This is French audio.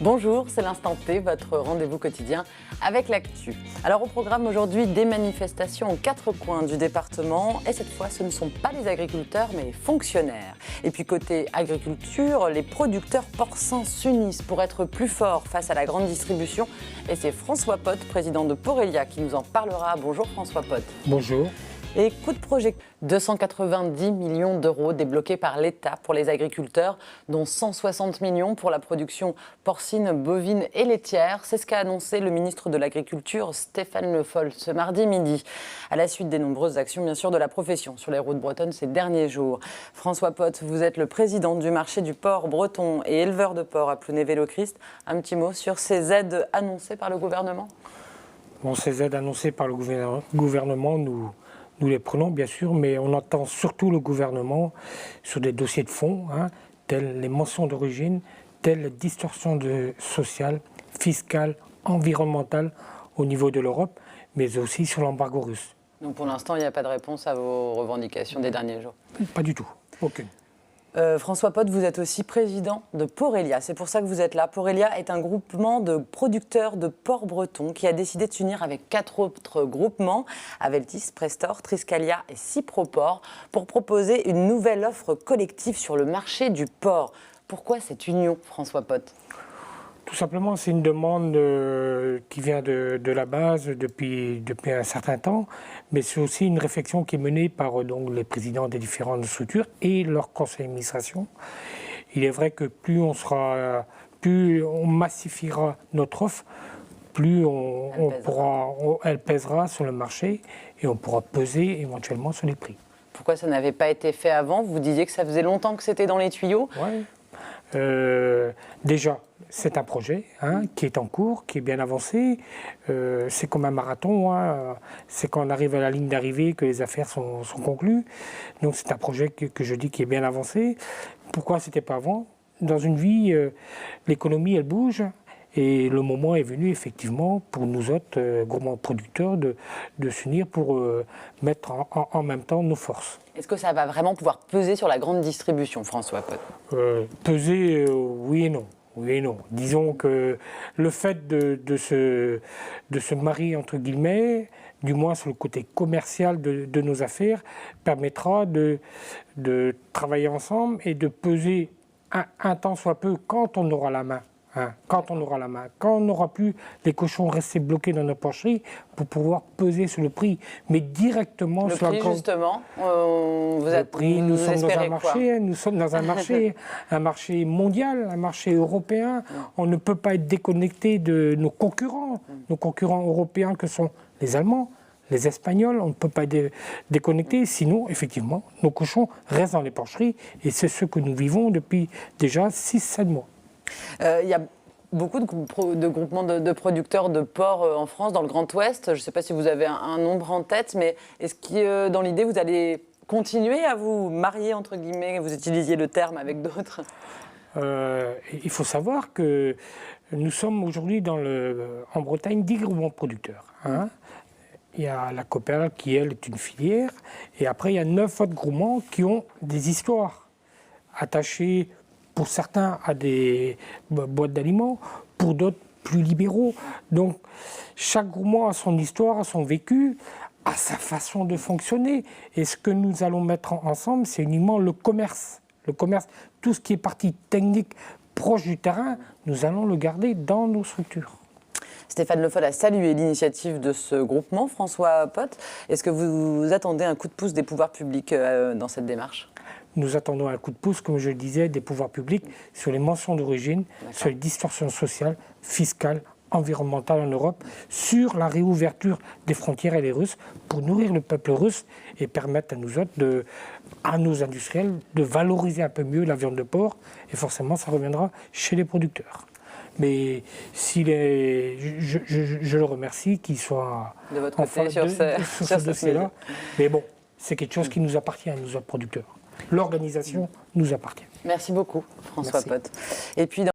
Bonjour, c'est l'Instant T, votre rendez-vous quotidien avec l'actu. Alors au programme aujourd'hui, des manifestations aux quatre coins du département. Et cette fois, ce ne sont pas les agriculteurs, mais les fonctionnaires. Et puis côté agriculture, les producteurs porcins s'unissent pour être plus forts face à la grande distribution. Et c'est François Pot, président de Porelia, qui nous en parlera. Bonjour François Pot. Bonjour. Et coup de projet, 290 millions d'euros débloqués par l'État pour les agriculteurs, dont 160 millions pour la production porcine, bovine et laitière. C'est ce qu'a annoncé le ministre de l'Agriculture, Stéphane Le Foll, ce mardi midi, à la suite des nombreuses actions, bien sûr, de la profession sur les routes bretonnes ces derniers jours. François Pot, vous êtes le président du marché du porc breton et éleveur de porc à Plounévez-le-Christ. Un petit mot sur ces aides annoncées par le gouvernement ? Bon, ces aides annoncées par le gouvernement, nous les prenons bien sûr, mais on entend surtout le gouvernement sur des dossiers de fond, tels les mentions d'origine, telles les distorsions sociales, fiscales, environnementales au niveau de l'Europe, mais aussi sur l'embargo russe. Donc pour l'instant, il n'y a pas de réponse à vos revendications des derniers jours ? Pas du tout, aucune. François Pot, vous êtes aussi président de Porelia, c'est pour ça que vous êtes là. Porelia est un groupement de producteurs de porc breton qui a décidé de s'unir avec 4 autres groupements, Aveltis, Prestor, Triscalia et Cyproport, pour proposer une nouvelle offre collective sur le marché du porc. Pourquoi cette union, François Pot ? Tout simplement, c'est une demande qui vient de la base depuis un certain temps, mais c'est aussi une réflexion qui est menée par donc, les présidents des différentes structures et leur conseil d'administration. Il est vrai que plus on massifiera notre offre, plus elle pèsera sur le marché et on pourra peser éventuellement sur les prix. Pourquoi ça n'avait pas été fait avant ? Vous disiez que ça faisait longtemps que c'était dans les tuyaux ? Oui. Déjà, c'est un projet qui est en cours, qui est bien avancé. C'est comme un marathon. C'est quand on arrive à la ligne d'arrivée que les affaires sont conclues. Donc c'est un projet que je dis qui est bien avancé. Pourquoi ce n'était pas avant ? Dans une vie, l'économie, elle bouge. Et le moment est venu, effectivement, pour nous autres groupements producteurs de s'unir pour mettre en même temps nos forces. Est-ce que ça va vraiment pouvoir peser sur la grande distribution, François Pot ? Peser, oui et non. Oui et non. Disons que le fait de se marier, entre guillemets, du moins sur le côté commercial de nos affaires, permettra de travailler ensemble et de peser un tant soit peu quand on aura la main. Quand on n'aura plus les cochons restés bloqués dans nos porcheries pour pouvoir peser sur le prix, mais directement le sur prix, justement, nous sommes dans un marché mondial, un marché européen. On ne peut pas être déconnecté de nos concurrents européens que sont les Allemands, les Espagnols. On ne peut pas être déconnecté, sinon, effectivement, nos cochons restent dans les porcheries et c'est ce que nous vivons depuis déjà 6-7 mois. Il y a beaucoup de groupements de producteurs de porc en France, dans le Grand Ouest. Je ne sais pas si vous avez un nombre en tête, mais est-ce que dans l'idée, vous allez continuer à vous marier, entre guillemets, vous utilisiez le terme avec d'autres ? Il faut savoir que nous sommes aujourd'hui en Bretagne 10 groupements producteurs. Il y a la Coopérative qui, elle, est une filière. Et après, il y a 9 autres groupements qui ont des histoires attachées, pour certains à des boîtes d'aliments, pour d'autres plus libéraux. Donc chaque groupement a son histoire, a son vécu, a sa façon de fonctionner. Et ce que nous allons mettre ensemble, c'est uniquement le commerce. Le commerce, tout ce qui est partie technique proche du terrain, nous allons le garder dans nos structures. Stéphane Le Foll a salué l'initiative de ce groupement, François Pot. Est-ce que vous attendez un coup de pouce des pouvoirs publics dans cette démarche ? Nous attendons un coup de pouce, comme je le disais, des pouvoirs publics sur les mentions d'origine, sur les distorsions sociales, fiscales, environnementales en Europe, sur la réouverture des frontières et les Russes pour nourrir le peuple russe et permettre à nous autres, à nos industriels, de valoriser un peu mieux la viande de porc. Et forcément, ça reviendra chez les producteurs. Mais je le remercie qu'il soit de votre côté sur ce dossier-là. Mais bon, c'est quelque chose qui nous appartient à nous autres producteurs. L'organisation nous appartient. Merci beaucoup, François Pot. Et puis,